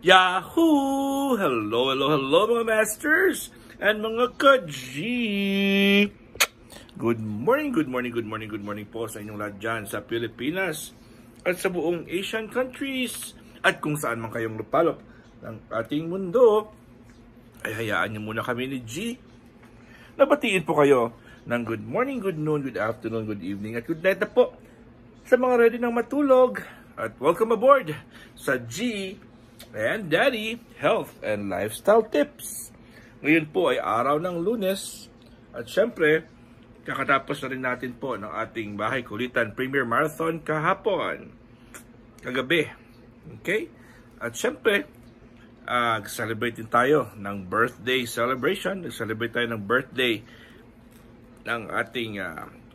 Yahoo! Hello, hello, hello mga masters and mga ka-G! Good morning, good morning, good morning, good morning po sa inyong lahat dyan sa Pilipinas at sa buong Asian countries at kung saan man kayong lupalop ng ating mundo ay hayaan niyo muna kami ni G. Nabatiin po kayo ng good morning, good noon, good afternoon, good evening at good night na po sa mga ready ng matulog at welcome aboard sa G and Daddy Health and Lifestyle Tips. Ngayon po ay araw ng Lunes at syempre kakatapos na rin natin po ng ating Bahay Kulitan Premier Marathon kahapon, kagabi. Okay? At syempre celebrate din tayo ng birthday celebration. Nag-celebrate tayo ng birthday ng ating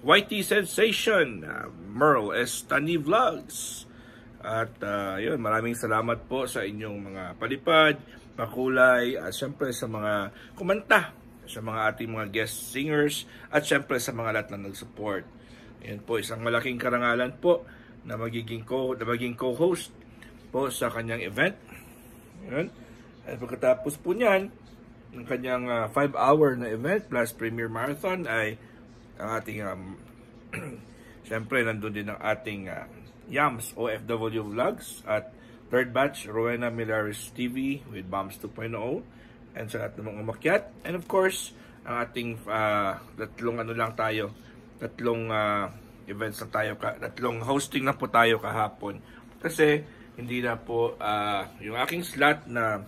YT sensation, Merl S. Tani Vlogs. At yun, maraming salamat po sa inyong mga palipad, pakulay, at syempre sa mga kumanta, sa mga ating mga guest singers, at syempre sa mga lahat na nag-support. Yan po, isang malaking karangalan po na maging co-host po sa kanyang event. Yan. At pagkatapos po niyan, ng kanyang 5-hour na event plus Premier Marathon ay ang ating, syempre nandun din ang ating Yams OFW Vlogs at third batch Rowena Milares TV with Bombs 2.0 and sa lahat ng mga umakyat. And of course, ang ating tatlong events na tayo, tatlong hosting na po tayo kahapon. Kasi hindi na po yung aking slot na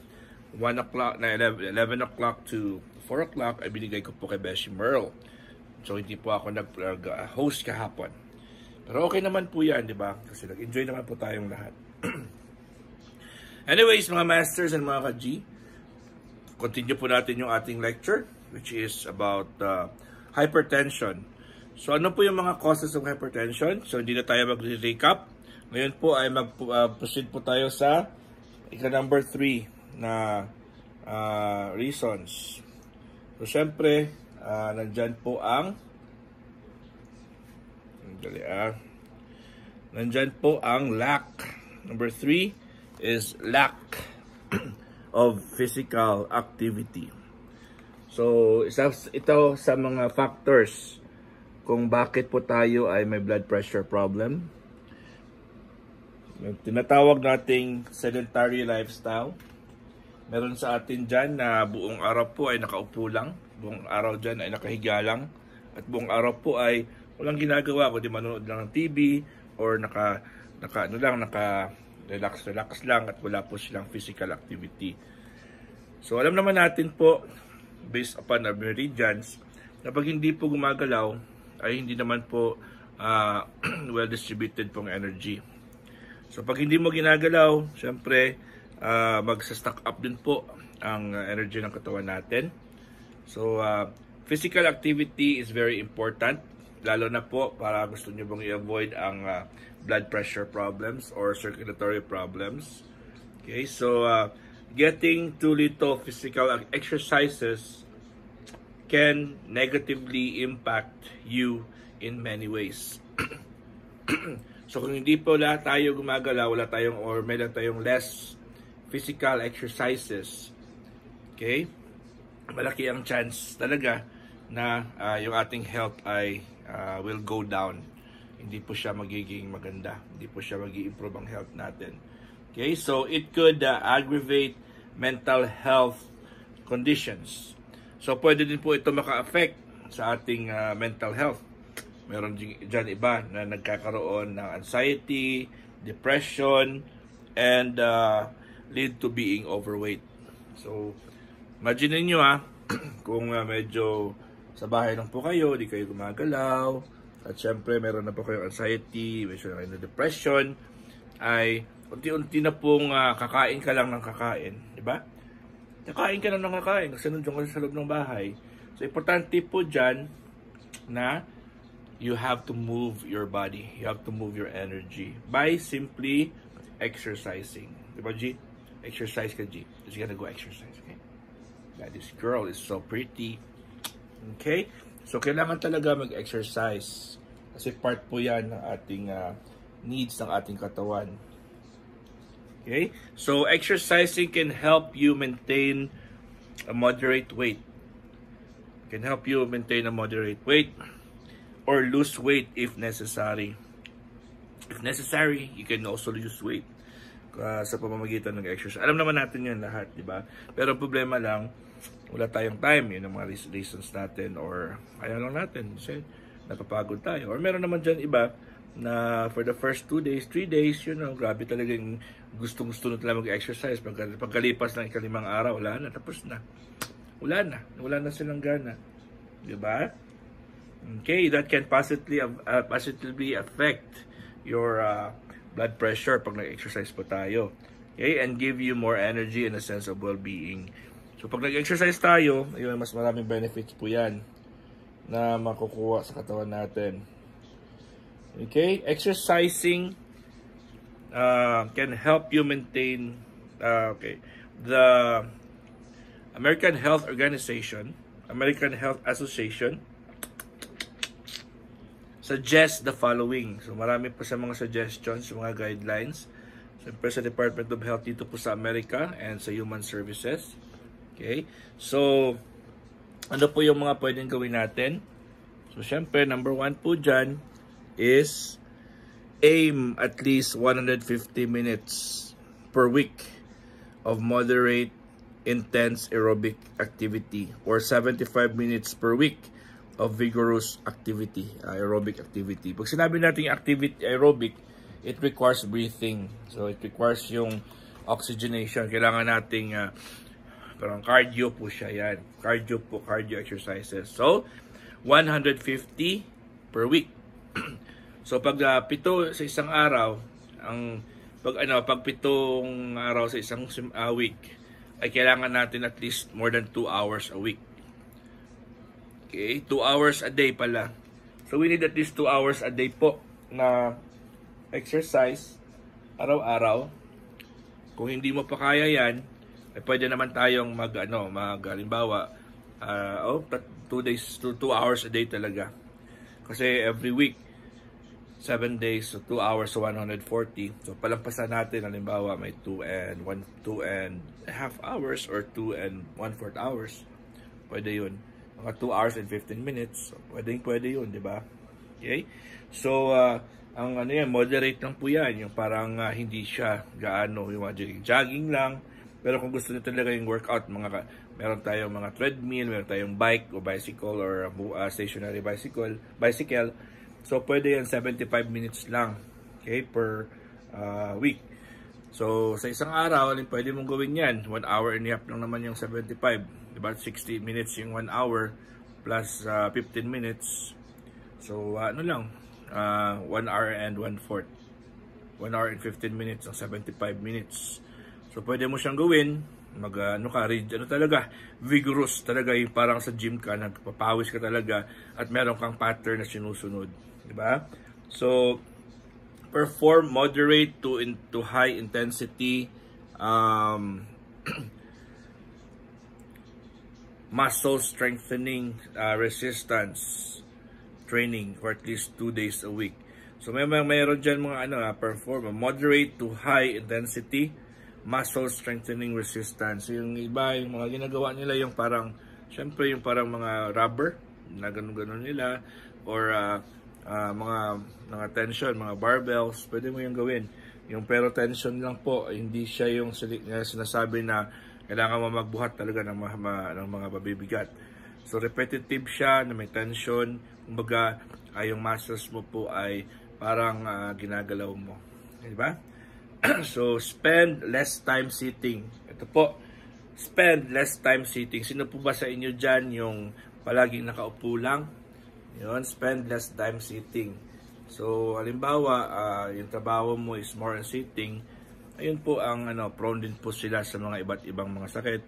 1 o'clock, na 11 o'clock to 4 o'clock ay binigay ko po kay Beshi Merl. So hindi po ako nag-host kahapon. Pero okay naman po yan, di ba? Kasi nag-enjoy naman po tayong lahat. Anyways, mga masters and mga ka-G, continue po natin yung ating lecture, which is about hypertension. So, ano po yung mga causes of hypertension? So, hindi na tayo mag-recap. Ngayon po ay mag-proceed po tayo sa number 3 na reasons. So, syempre, nandyan po ang lack. Number 3 is lack of physical activity. So, ito sa mga factors kung bakit po tayo ay may blood pressure problem. Yung tinatawag nating sedentary lifestyle. Meron sa atin dyan na buong araw po ay nakaupo lang. Buong araw dyan ay nakahiga lang. At buong araw po ay walang ginagawa, kundi manonood lang ng TV or naka-relax lang at wala po silang physical activity. So alam naman natin po, based upon our meridians, na pag hindi po gumagalaw, ay hindi naman po well-distributed pong energy. So pag hindi mo ginagalaw, syempre, magsa-stock up din po ang energy ng katawan natin. So physical activity is very important. Lalo na po para gusto nyo bang i-avoid ang blood pressure problems or circulatory problems. Okay, so getting too little physical exercises can negatively impact you in many ways. So kung hindi po lahat tayo gumagalaw, may lang tayong less physical exercises, okay, malaki ang chance talaga na yung ating health ay will go down. Hindi po siya magiging maganda. Hindi po siya mag-i-improve ang health natin. Okay, so it could aggravate mental health conditions. So pwede din po ito maka-affect sa ating mental health. Meron dyan iba na nagkakaroon ng anxiety, depression, and lead to being overweight. So imagine niyo kung medyo sa bahay lang po kayo, di kayo gumagalaw, at syempre meron na po kayong anxiety, medyo na kayo na depression, ay unti-unti na pong kakain ka lang ng kakain, di ba? Kakain ka lang ng kakain kasi nandiyan ka sa loob ng bahay. So importante po dyan na you have to move your body, you have to move your energy by simply exercising. Di ba, G? Exercise ka, G. Just gotta go exercise, okay? This girl is so pretty. Okay? So, kailangan talaga mag-exercise. Kasi part po yan ng ating needs ng ating katawan. Okay? So exercising can help you maintain a moderate weight. Can help you maintain a moderate weight or lose weight if necessary. If necessary, you can also lose weight sa pamamagitan ng exercise. Alam naman natin yun lahat, di ba? Pero problema lang, wala tayong time. Yun ang mga reasons natin or kaya lang natin. Kasi napapagod tayo. Or meron naman dyan iba na for the first 2 days, 3 days, grabe talagang gustong-gusto na talaga mag-exercise. Pagkalipas ng ikalimang araw, wala na, tapos na. Wala na silang gana. Diba? Okay, that can positively affect your blood pressure pag nag-exercise po tayo. Okay, and give you more energy and a sense of well-being. So pag nag-exercise tayo, ayun, mas maraming benefits po yan na makukuha sa katawan natin. Okay, exercising can help you maintain the American Health Association suggests the following. So marami po sa mga suggestions, mga guidelines. Siyempre sa Department of Health dito po sa Amerika and sa Human Services. Okay? So, ano po yung mga pwedeng gawin natin? So siyempre, number 1 po dyan is aim at least 150 minutes per week of moderate intense aerobic activity or 75 minutes per week of vigorous activity, aerobic activity. Pag sinabi natin aerobic, it requires breathing. So it requires yung oxygenation. Kailangan nating parang cardio po siya yan. Cardio exercises. So 150 per week. So pag 7 sa isang araw, pag 7 araw sa isang week, ay kailangan natin at least more than 2 hours a week. Okay, 2 hours a day pala. So we need at least 2 hours a day po na exercise araw-araw. Kung hindi mo pa kaya yan, ay pwede naman tayong halimbawa 2 hours a day talaga. Kasi every week 7 days, so 2 hours, so 140. So palampasan natin, halimbawa may 2 and a half hours or 2 and 1/4 hours. Pwede yun. Mga 2 hours and 15 minutes. So, pwede yun, di ba? Okay? So, ang moderate lang po yan. Yung parang hindi siya gaano, yung jogging lang. Pero kung gusto nyo talaga yung workout, meron tayong mga treadmill, meron tayong bike o bicycle or stationary bicycle. So, pwede yan 75 minutes lang, okay, per week. So, sa isang araw, pwede mong gawin yan. 1 hour and a half lang naman yung 75. Diba? 60 minutes yung 1 hour plus 15 minutes. So, 1 hour and 1/4. 1 hour and 15 minutes ang 75 minutes. So, pwede mo siyang gawin. Talaga, vigorous talaga, yung parang sa gym ka, nagpapawis ka talaga, at meron kang pattern na sinusunod. Diba? So, perform moderate to high intensity muscle strengthening resistance training for at least 2 days a week. So, mayroon dyan mga perform moderate to high intensity muscle strengthening resistance. Yung iba, yung mga ginagawa nila, yung parang, syempre yung parang mga rubber, na ganun-ganun nila, or mga tension, mga barbells, pwede mo yung gawin. Yung pero tension lang po, hindi siya yung sinasabi na kailangan mo magbuhat talaga ng mga babibigat. So repetitive siya, na may tension, kumbaga yung muscles mo po ay parang ginagalaw mo. Diba? So spend less time sitting. Ito po, spend less time sitting. Sino po ba sa inyo dyan yung palaging nakaupo lang? Yun, spend less time sitting. So, halimbawa, yung trabaho mo is more on sitting, ayun po ang prone din po sila sa mga iba't ibang mga sakit.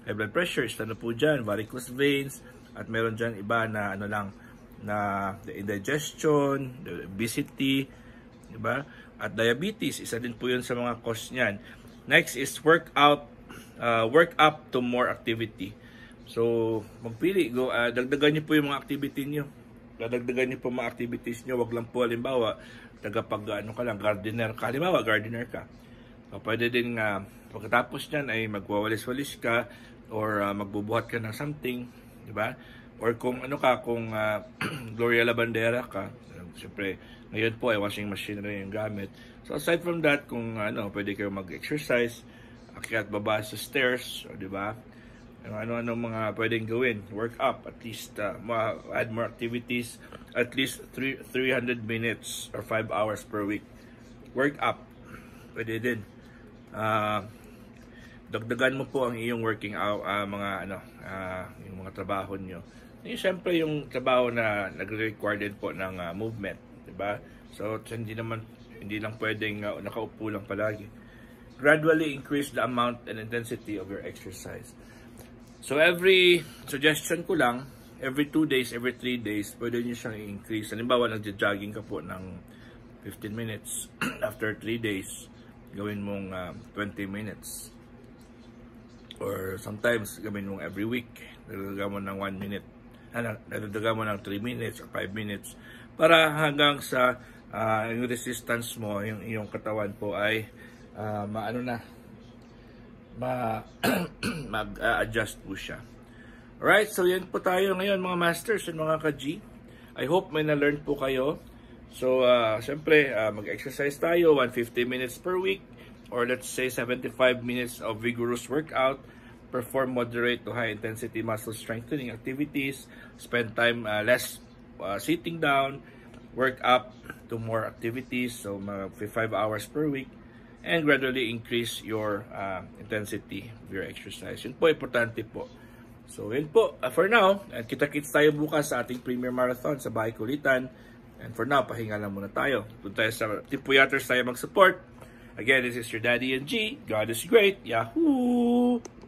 High blood pressure, isa na po dyan, varicose veins, at meron dyan iba na na indigestion, obesity, diba? At diabetes, isa din po yun sa mga cause niyan. Next is work up to more activity. So, magpili, dagdagan niyo po yung mga activity niyo. Dadagdagan niyo po mga activities niyo, wag lang po halimbawa, gardener ka. Halimbawa, gardener ka. O pwede din pagkatapos niyan ay magwawalis-walis ka or magbubuhat ka ng something, di ba? Or kung kung Gloria Labandera ka, siyempre ngayon po ay washing machine na yung gamit. So aside from that, kung pwede kayo mag-exercise, akyat baba sa stairs, di ba? Ano mga pwedeng gawin, work up at least, add more activities, at least 300 minutes or 5 hours per week. Work up, pwede din. Dagdagan mo po ang iyong working out, yung mga trabaho nyo. Siyempre yung trabaho na nagre-require din po ng movement, diba? So hindi lang pwedeng nakaupo lang palagi. Gradually increase the amount and intensity of your exercise. So every suggestion ko lang, every 2 days, every 3 days, pwede nyo siyang i-increase. Halimbawa, nagja-jogging ka po ng 15 minutes. After 3 days, gawin mong 20 minutes. Or sometimes, gawin mong every week. Nagdadaga mo ng 1 minute. Nagdadaga mo ng 3 minutes or 5 minutes. Para hanggang sa yung resistance mo, yung iyong katawan po ay mag-adjust po siya. Alright, so yan po tayo ngayon mga masters and mga ka-G. I hope may na-learn po kayo. So, syempre, mag-exercise tayo, 150 minutes per week, or let's say 75 minutes of vigorous workout. Perform moderate to high intensity muscle strengthening activities. Spend time less sitting down. Work up to more activities, so 5 hours per week. And gradually increase your intensity of your exercise. Yun po, importante po. So, yun po. For now, kita-kits tayo bukas sa ating Premier Marathon sa Bahay Kulitan. And for now, pahinga lang muna tayo. Punta tayo sa Team Puyaters tayo mag-support. Again, this is your Daddy and G. God is great. Yahoo!